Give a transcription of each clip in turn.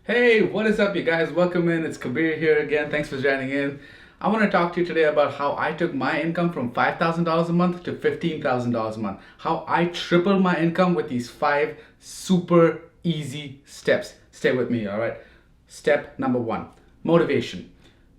Hey, what is up, you guys? Welcome in. It's Kabir here again. Thanks for joining in. I want to talk to you today about how I took my income from $5,000 a month to $15,000 a month. How I tripled my income with these five super easy steps. Stay with me, all right? Step number one, motivation.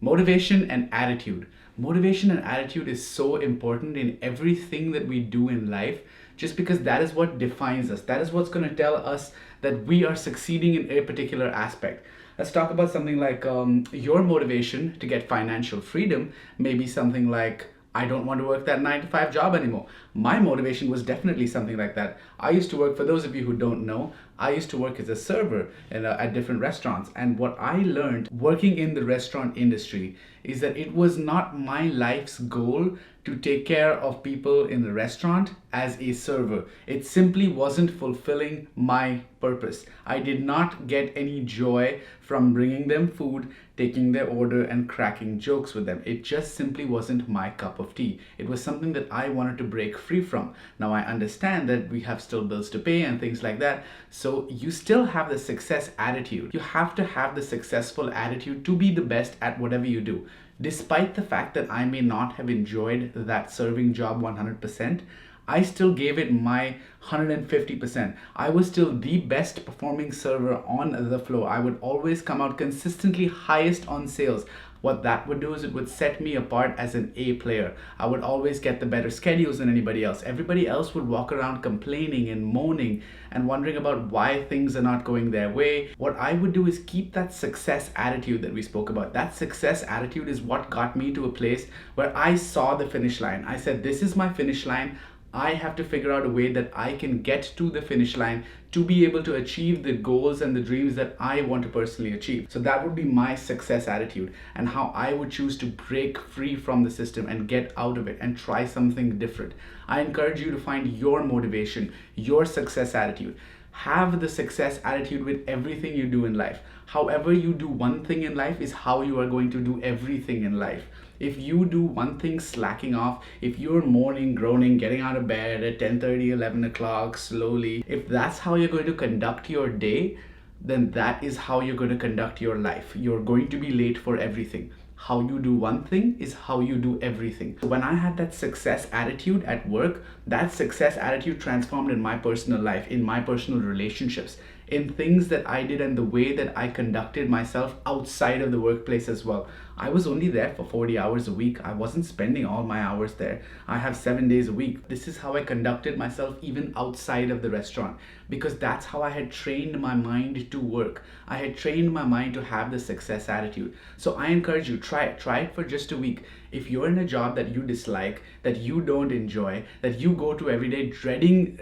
Motivation and attitude. Motivation and attitude is so important in everything that we do in life, just because that is what defines us. That is what's going to tell us that we are succeeding in a particular aspect. Let's talk about something like your motivation to get financial freedom may be something like, I don't want to work that 9 to 5 job anymore. My motivation was definitely something like that. I used to work, for those of you who don't know, I used to work as a server at different restaurants. And what I learned working in the restaurant industry is that it was not my life's goal to take care of people in the restaurant as a server. It simply wasn't fulfilling my purpose. I did not get any joy from bringing them food, taking their order, and cracking jokes with them. It just simply wasn't my cup of tea. It was something that I wanted to break free from. Now, I understand that we have still bills to pay and things like that. So you still have the success attitude. You have to have the successful attitude to be the best at whatever you do. Despite the fact that I may not have enjoyed that serving job 100%, I still gave it my 150%. I was still the best performing server on the floor. I would always come out consistently highest on sales. What that would do is it would set me apart as an A player. I would always get the better schedules than anybody else. Everybody else would walk around complaining and moaning and wondering about why things are not going their way. What I would do is keep that success attitude that we spoke about. That success attitude is what got me to a place where I saw the finish line. I said, this is my finish line. I have to figure out a way that I can get to the finish line to be able to achieve the goals and the dreams that I want to personally achieve. So that would be my success attitude and how I would choose to break free from the system and get out of it and try something different. I encourage you to find your motivation, your success attitude. Have the success attitude with everything you do in life. However you do one thing in life is how you are going to do everything in life. If you do one thing slacking off, if you're moaning, groaning, getting out of bed at 10:30, 11 o'clock slowly, if that's how you're going to conduct your day, then that is how you're going to conduct your life. You're going to be late for everything. How you do one thing is how you do everything. When I had that success attitude at work, that success attitude transformed in my personal life, in my personal relationships, in things that I did and the way that I conducted myself outside of the workplace as well. I was only there for 40 hours a week. I wasn't spending all my hours there. I have 7 days a week. This is how I conducted myself even outside of the restaurant, because that's how I had trained my mind to work. I had trained my mind to have the success attitude. So I encourage you, try it. Try it for just a week. If you're in a job that you dislike, that you don't enjoy, that you go to every day dreading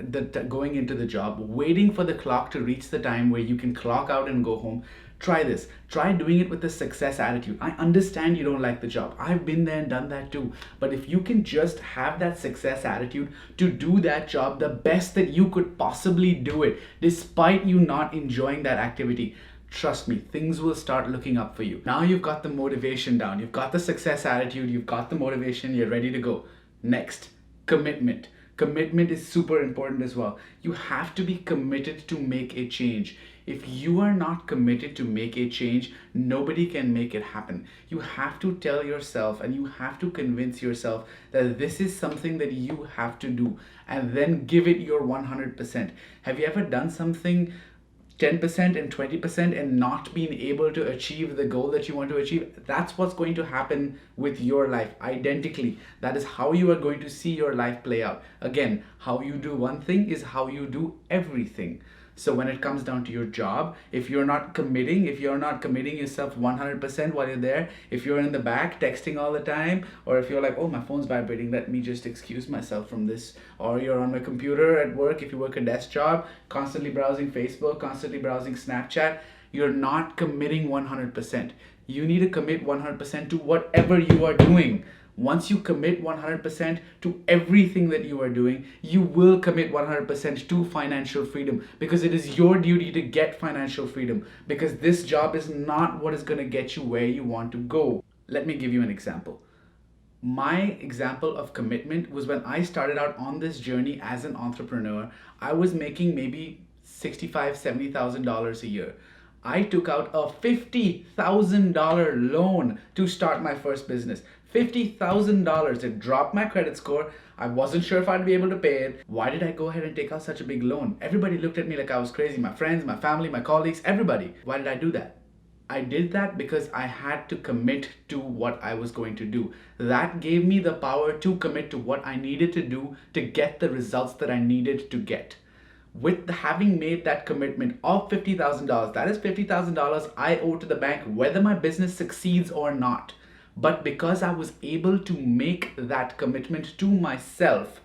going into the job, waiting for the clock to reach the time where you can clock out and go home, try this. Try doing it with a success attitude. I understand you don't like the job. I've been there and done that too. But if you can just have that success attitude to do that job the best that you could possibly do it, despite you not enjoying that activity, trust me, things will start looking up for you. Now you've got the motivation down. You've got the success attitude. You've got the motivation. You're ready to go. Next, commitment. Commitment is super important as well. You have to be committed to make a change. If you are not committed to make a change, nobody can make it happen. You have to tell yourself and you have to convince yourself that this is something that you have to do, and then give it your 100%. Have you ever done something 10% and 20% and not being able to achieve the goal that you want to achieve? That's what's going to happen with your life identically. That is how you are going to see your life play out. Again, how you do one thing is how you do everything. So when it comes down to your job, if you're not committing yourself 100% while you're there, if you're in the back texting all the time, or if you're like, oh, my phone's vibrating, let me just excuse myself from this, or you're on my computer at work, if you work a desk job, constantly browsing Facebook, constantly browsing Snapchat, you're not committing 100%. You need to commit 100% to whatever you are doing. Once you commit 100% to everything that you are doing, you will commit 100% to financial freedom, because it is your duty to get financial freedom, because this job is not what is going to get you where you want to go. Let me give you an example. My example of commitment was when I started out on this journey as an entrepreneur. I was making maybe $65,000, $70,000 a year. I took out a $50,000 loan to start my first business. $50,000. It dropped my credit score. I wasn't sure if I'd be able to pay it. Why did I go ahead and take out such a big loan? Everybody looked at me like I was crazy. My friends, my family, my colleagues, everybody. Why did I do that? I did that because I had to commit to what I was going to do. That gave me the power to commit to what I needed to do to get the results that I needed to get. With having made that commitment of $50,000, that is $50,000 I owe to the bank whether my business succeeds or not. But because I was able to make that commitment to myself,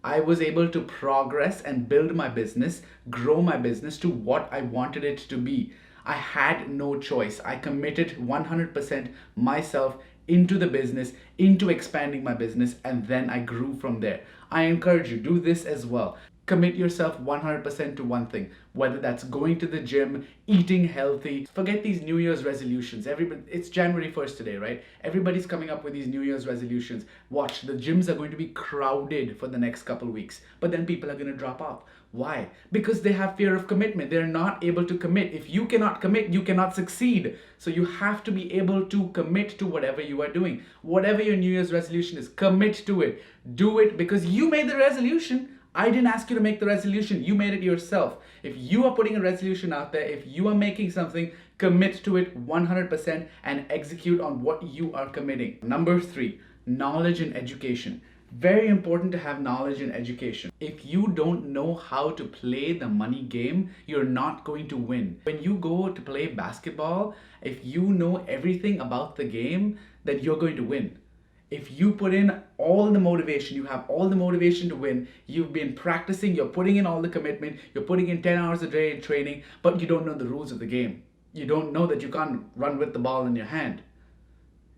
I was able to progress and build my business, grow my business to what I wanted it to be. I had no choice. I committed 100% myself into the business, into expanding my business, and then I grew from there. I encourage you, do this as well. Commit yourself 100% to one thing, whether that's going to the gym, eating healthy. Forget these New Year's resolutions. It's January 1st today, right? Everybody's coming up with these New Year's resolutions. Watch, the gyms are going to be crowded for the next couple weeks, but then people are going to drop off. Why? Because they have fear of commitment. They're not able to commit. If you cannot commit, you cannot succeed. So you have to be able to commit to whatever you are doing. Whatever your New Year's resolution is, commit to it. Do it because you made the resolution. I didn't ask you to make the resolution. You made it yourself. If you are putting a resolution out there, if you are making something, commit to it 100% and execute on what you are committing. Number 3, knowledge and education. Very important to have knowledge and education. If you don't know how to play the money game, you're not going to win. When you go to play basketball, if you know everything about the game, then you're going to win. If you put in all the motivation, you have all the motivation to win, you've been practicing, you're putting in all the commitment, you're putting in 10 hours a day in training, but you don't know the rules of the game. You don't know that you can't run with the ball in your hand.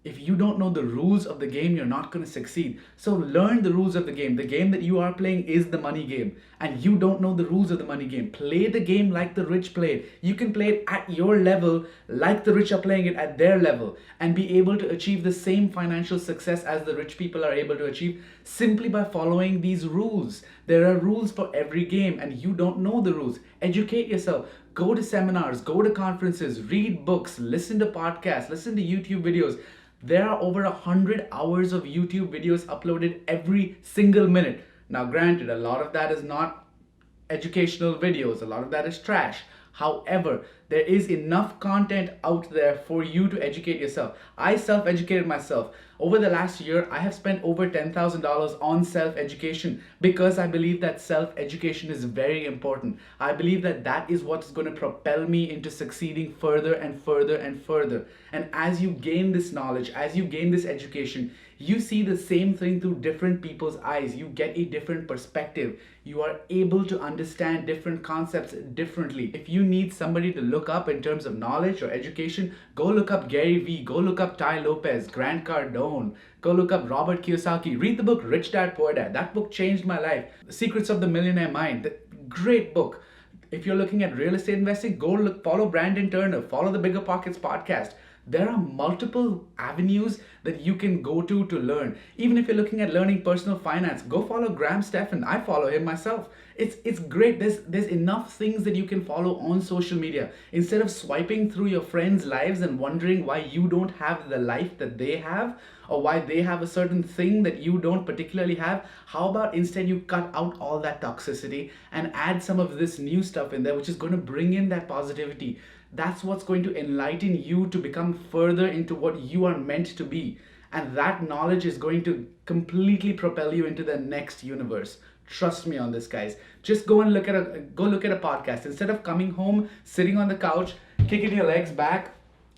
If you don't know the rules of the game, you're not going to succeed. So learn the rules of the game. The game that you are playing is the money game. And you don't know the rules of the money game. Play the game like the rich play it. You can play it at your level like the rich are playing it at their level. And be able to achieve the same financial success as the rich people are able to achieve simply by following these rules. There are rules for every game and you don't know the rules. Educate yourself. Go to seminars, go to conferences, read books, listen to podcasts, listen to YouTube videos. There are over 100 hours of YouTube videos uploaded every single minute. Now, granted, a lot of that is not educational videos. A lot of that is trash. However, there is enough content out there for you to educate yourself. I self-educated myself. Over the last year, I have spent over $10,000 on self-education because I believe that self-education is very important. I believe that that is what's going to propel me into succeeding further and further and further. And as you gain this knowledge, as you gain this education, you see the same thing through different people's eyes. You get a different perspective. You are able to understand different concepts differently. If you need somebody to look up in terms of knowledge or education, go look up Gary Vee, go look up Tai Lopez, Grant Cardone, go look up Robert Kiyosaki. Read the book Rich Dad Poor Dad. That book changed my life. The Secrets of the Millionaire Mind, great book. If you're looking at real estate investing, follow Brandon Turner, follow the Bigger Pockets podcast. There are multiple avenues that you can go to learn. Even if you're looking at learning personal finance, go follow Graham Stephan. I follow him myself. It's great. There's enough things that you can follow on social media. Instead of swiping through your friends' lives and wondering why you don't have the life that they have, or why they have a certain thing that you don't particularly have, how about instead you cut out all that toxicity and add some of this new stuff in there, which is going to bring in that positivity. That's what's going to enlighten you to become further into what you are meant to be. And that knowledge is going to completely propel you into the next universe. Trust me on this, guys. Just go look at a podcast. Instead of coming home, sitting on the couch, kicking your legs back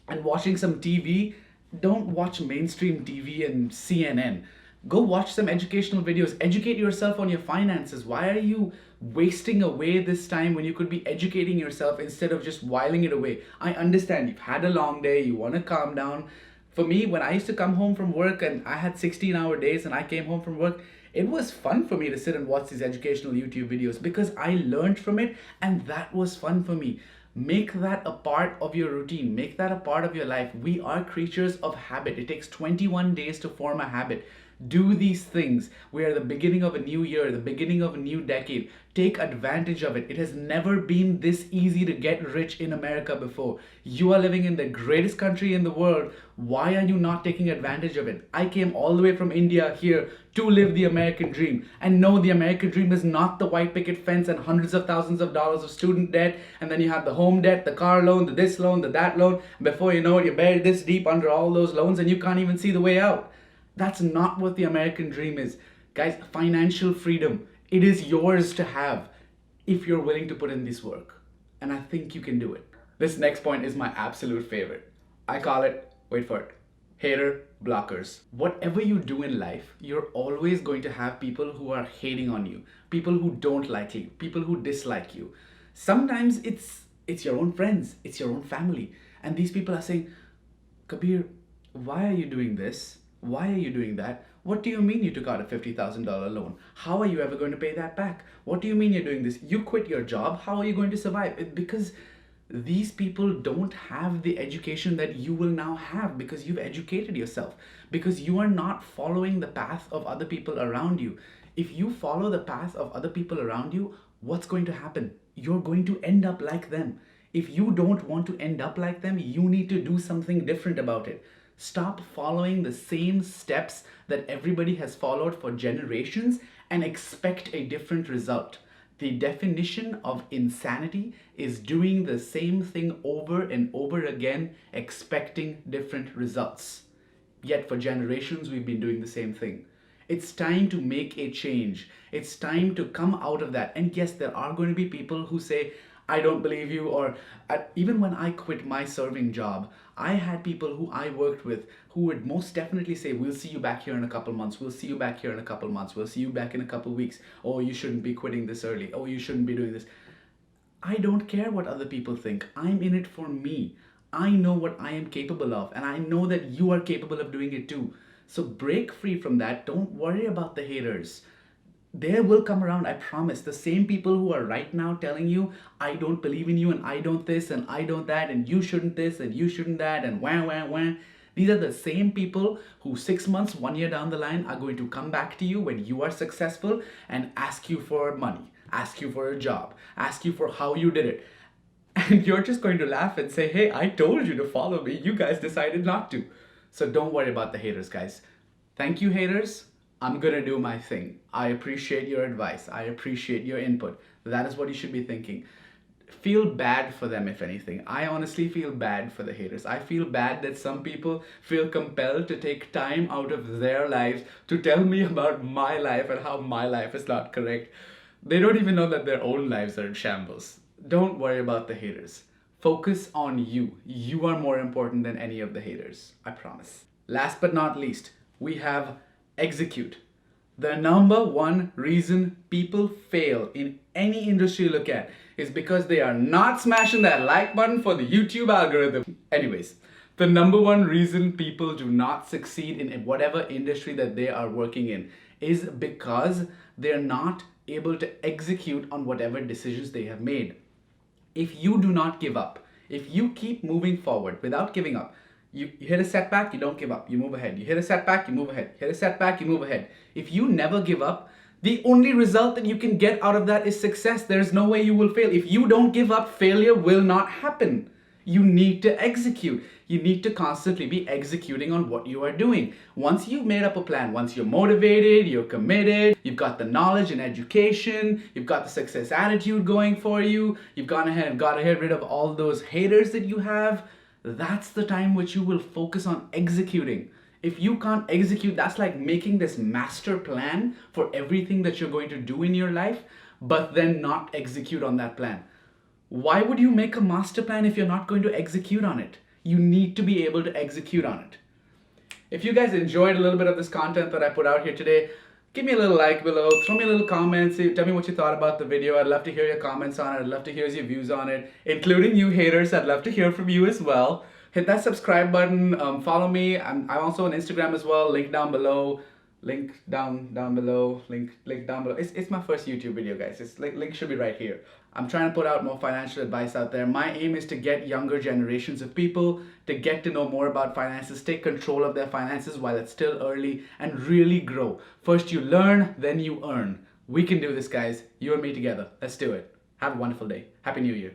and watching some TV, don't watch mainstream TV and CNN. Go watch some educational videos. Educate yourself on your finances. Why are you wasting away this time when you could be educating yourself instead of just whiling it away? I understand you've had a long day, you want to calm down. For me, when I used to come home from work and I had 16-hour days and I came home from work, it was fun for me to sit and watch these educational YouTube videos because I learned from it and that was fun for me. Make that a part of your routine. Make that a part of your life. We are creatures of habit. It takes 21 days to form a habit. Do these things. We are the beginning of a new year, the beginning of a new decade. Take advantage of it. It has never been this easy to get rich in America before. You are living in the greatest country in the world. Why are you not taking advantage of it? I came all the way from India here to live the American dream. And no, the American dream is not the white picket fence and hundreds of thousands of dollars of student debt. And then you have the home debt, the car loan, the this loan, the that loan. Before you know it, you're buried this deep under all those loans and you can't even see the way out. That's not what the American dream is. Guys, financial freedom, it is yours to have if you're willing to put in this work. And I think you can do it. This next point is my absolute favorite. I call it, wait for it, hater blockers. Whatever you do in life, you're always going to have people who are hating on you, people who don't like you, people who dislike you. Sometimes it's your own friends, it's your own family. And these people are saying, Kabir, why are you doing this? Why are you doing that? What do you mean you took out a $50,000 loan? How are you ever going to pay that back? What do you mean you're doing this? You quit your job. How are you going to survive? Because these people don't have the education that you will now have because you've educated yourself, because you are not following the path of other people around you. If you follow the path of other people around you, what's going to happen? You're going to end up like them. If you don't want to end up like them, you need to do something different about it. Stop following the same steps that everybody has followed for generations and expect a different result. The definition of insanity is doing the same thing over and over again, expecting different results. Yet for generations, we've been doing the same thing. It's time to make a change. It's time to come out of that. And yes, there are going to be people who say, I don't believe you, or even when I quit my serving job, I had people who I worked with who would most definitely say, we'll see you back here in a couple months, we'll see you back here in a couple months, we'll see you back in a couple weeks, oh, you shouldn't be quitting this early, oh, you shouldn't be doing this. I don't care what other people think. I'm in it for me. I know what I am capable of, and I know that you are capable of doing it too. So break free from that. Don't worry about the haters. They will come around, I promise. The same people who are right now telling you, I don't believe in you, and I don't this, and I don't that, and you shouldn't this, and you shouldn't that, and wah, wah, wah. These are the same people who 6 months, 1 year down the line are going to come back to you when you are successful and ask you for money, ask you for a job, ask you for how you did it. And you're just going to laugh and say, hey, I told you to follow me. You guys decided not to. So don't worry about the haters, guys. Thank you, haters. I'm gonna do my thing. I appreciate your advice. I appreciate your input. That is what you should be thinking. Feel bad for them, if anything. I honestly feel bad for the haters. I feel bad that some people feel compelled to take time out of their lives to tell me about my life and how my life is not correct. They don't even know that their own lives are in shambles. Don't worry about the haters. Focus on you. You are more important than any of the haters. I promise. Last but not least, we have execute. The number one reason people fail in any industry you look at is because they are not smashing that like button for the YouTube algorithm. Anyways, the number one reason people do not succeed in whatever industry that they are working in is because they're not able to execute on whatever decisions they have made. If you do not give up, if you keep moving forward without giving up, you hit a setback, you don't give up, you move ahead. You hit a setback, you move ahead. Hit a setback, you move ahead. If you never give up, the only result that you can get out of that is success. There's no way you will fail. If you don't give up, failure will not happen. You need to execute. You need to constantly be executing on what you are doing. Once you've made up a plan, once you're motivated, you're committed, you've got the knowledge and education, you've got the success attitude going for you, you've gone ahead and got to get rid of all those haters that you have, that's the time which you will focus on executing. If you can't execute, that's like making this master plan for everything that you're going to do in your life, but then not execute on that plan. Why would you make a master plan if you're not going to execute on it? You need to be able to execute on it. If you guys enjoyed a little bit of this content that I put out here today, give me a little like below, throw me a little comment, tell me what you thought about the video. I'd love to hear your comments on it. I'd love to hear your views on it, including you haters. I'd love to hear from you as well. Hit that subscribe button, follow me. I'm also on Instagram as well, link down below. Link down below. Link down below. It's my first YouTube video, guys. Link should be right here. I'm trying to put out more financial advice out there. My aim is to get younger generations of people to get to know more about finances, take control of their finances while it's still early, and really grow. First you learn, then you earn. We can do this, guys. You and me together. Let's do it. Have a wonderful day. Happy New Year.